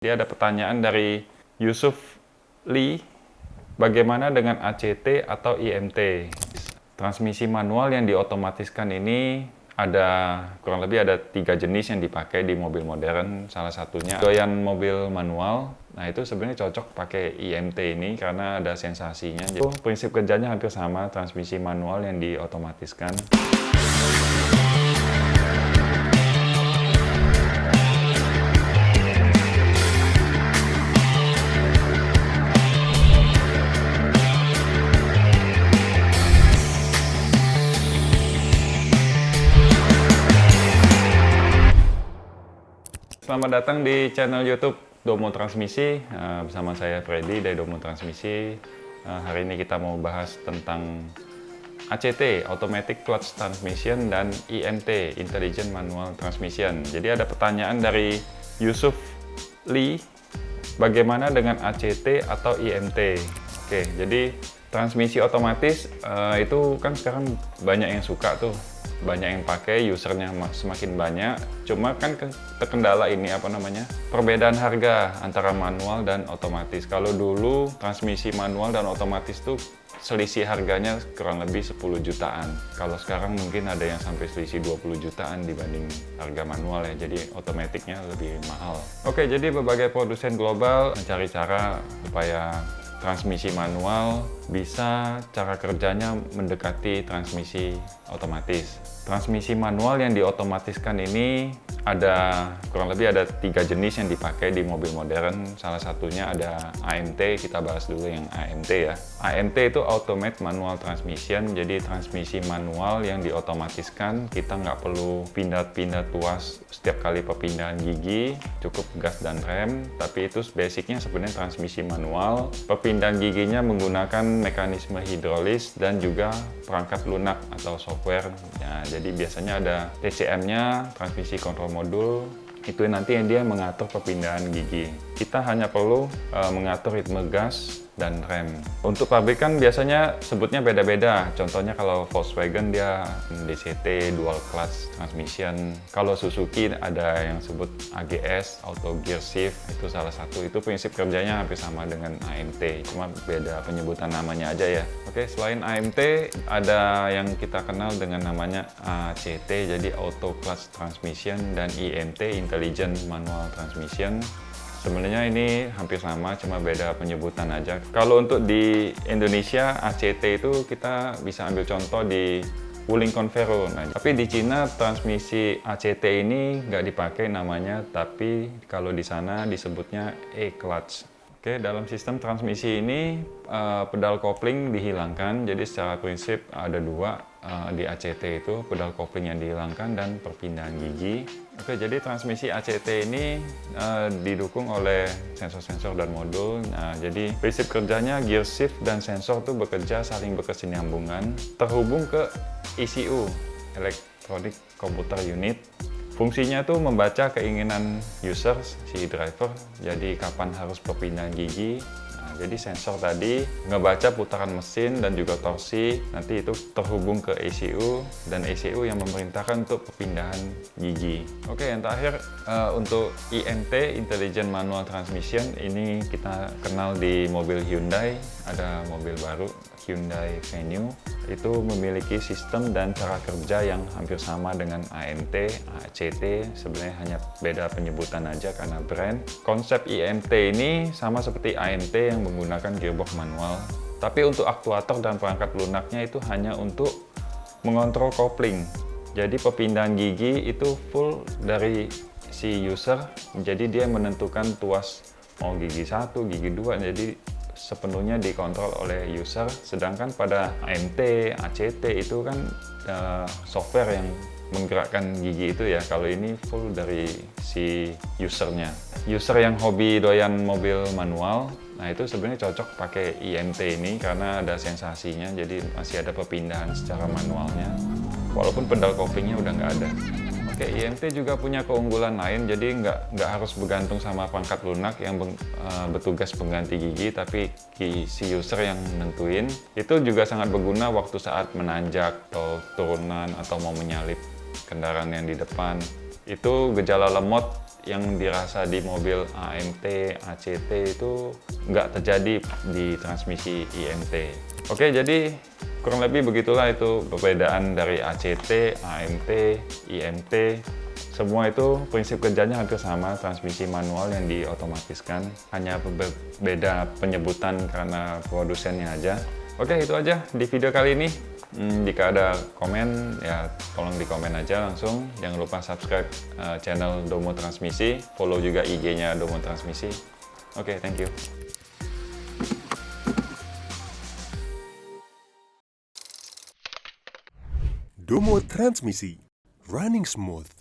Dia ada pertanyaan dari Yusuf Lee, bagaimana dengan ACT atau IMT? Transmisi manual yang diotomatiskan ini kurang lebih ada 3 jenis yang dipakai di mobil modern. Salah satunya doyan mobil manual. Nah, itu sebenarnya cocok pakai IMT ini karena ada sensasinya. Jadi, prinsip kerjanya hampir sama, transmisi manual yang diotomatiskan. Selamat datang di channel YouTube Domo Transmisi, bersama saya Freddy dari Domo Transmisi. Hari ini kita mau bahas tentang ACT, Automatic Clutch Transmission, dan IMT, Intelligent Manual Transmission. Jadi ada pertanyaan dari Yusuf Lee, bagaimana dengan ACT atau IMT? Oke, jadi transmisi otomatis itu kan sekarang banyak yang suka tuh, banyak yang pakai, usernya semakin banyak. Cuma kan terkendala ini perbedaan harga antara manual dan otomatis. Kalau dulu transmisi manual dan otomatis tuh selisih harganya kurang lebih 10 jutaan. Kalau sekarang mungkin ada yang sampai selisih 20 jutaan dibanding harga manual ya. Jadi otomatiknya lebih mahal. Oke, jadi berbagai produsen global mencari cara supaya transmisi manual bisa cara kerjanya mendekati transmisi otomatis. Transmisi manual yang diotomatiskan ini kurang lebih ada 3 jenis yang dipakai di mobil modern. Salah satunya ada AMT. Kita bahas dulu yang AMT ya. AMT itu Automatic Manual Transmission. Jadi transmisi manual yang diotomatiskan. Kita nggak perlu pindah-pindah tuas setiap kali perpindahan gigi, cukup gas dan rem. Tapi itu basicnya sebenarnya transmisi manual. Perpindahan giginya menggunakan mekanisme hidrolis dan juga perangkat lunak atau software. Ya, jadi biasanya ada TCM-nya, transmisi kontrol modul, itu nanti yang dia mengatur perpindahan gigi. Kita hanya perlu mengatur ritme gas dan rem. Untuk pabrikan biasanya sebutnya beda-beda. Contohnya kalau Volkswagen dia DCT, Dual Clutch Transmission. Kalau Suzuki ada yang sebut AGS, Auto Gear Shift. Itu salah satu. Itu prinsip kerjanya hampir sama dengan AMT. Cuma beda penyebutan namanya aja ya. Oke, selain AMT ada yang kita kenal dengan namanya ACT, jadi Auto Clutch Transmission, dan IMT, Intelligent Manual Transmission. Sebenarnya ini hampir sama, cuma beda penyebutan aja. Kalau untuk di Indonesia, ACT itu kita bisa ambil contoh di Wuling Convero. Nah, tapi di Cina transmisi ACT ini nggak dipakai namanya, tapi kalau di sana disebutnya E-Clutch. Oke, dalam sistem transmisi ini pedal kopling dihilangkan. Jadi secara prinsip ada dua di ACT itu, pedal kopling yang dihilangkan dan perpindahan gigi. Oke, jadi transmisi ACT ini didukung oleh sensor-sensor dan modul. Nah, jadi prinsip kerjanya gear shift dan sensor itu bekerja saling berkesinambungan, terhubung ke ECU, Electronic Computer Unit. Fungsinya tuh membaca keinginan user, si driver, jadi kapan harus perpindahan gigi. Nah, jadi sensor tadi ngebaca putaran mesin dan juga torsi, nanti itu terhubung ke ECU, dan ECU yang memerintahkan untuk perpindahan gigi. Oke, yang terakhir untuk IMT, Intelligent Manual Transmission, ini kita kenal di mobil Hyundai. Ada mobil baru, Hyundai Venue, itu memiliki sistem dan cara kerja yang hampir sama dengan AMT, ACT, sebenarnya hanya beda penyebutan aja karena brand. Konsep IMT ini sama seperti AMT yang menggunakan gearbox manual, tapi untuk aktuator dan perangkat lunaknya itu hanya untuk mengontrol kopling. Jadi perpindahan gigi itu full dari si user, jadi dia menentukan tuas mau gigi 1, gigi 2, jadi sepenuhnya dikontrol oleh user. Sedangkan pada AMT, ACT itu kan software yang menggerakkan gigi itu ya. Kalau ini full dari si usernya. User yang hobi doyan mobil manual, nah itu sebenarnya cocok pakai IMT ini karena ada sensasinya, jadi masih ada perpindahan secara manualnya. Walaupun pedal koplingnya udah nggak ada. Oke, IMT juga punya keunggulan lain, jadi nggak harus bergantung sama perangkat lunak yang bertugas pengganti gigi, tapi si user yang nentuin. Itu juga sangat berguna waktu saat menanjak atau turunan atau mau menyalip kendaraan yang di depan. Itu gejala lemot yang dirasa di mobil AMT, ACT itu nggak terjadi di transmisi IMT. Oke, jadi kurang lebih begitulah itu perbedaan dari ACT, AMT, IMT. Semua itu prinsip kerjanya hampir sama, transmisi manual yang diotomatiskan. Hanya beda penyebutan karena produsennya aja. Oke, itu aja di video kali ini. Jika ada komen, ya tolong di komen aja langsung. Jangan lupa subscribe channel Domo Transmisi, follow juga IG-nya Domo Transmisi. Oke, thank you. Domo Transmisi, running smooth.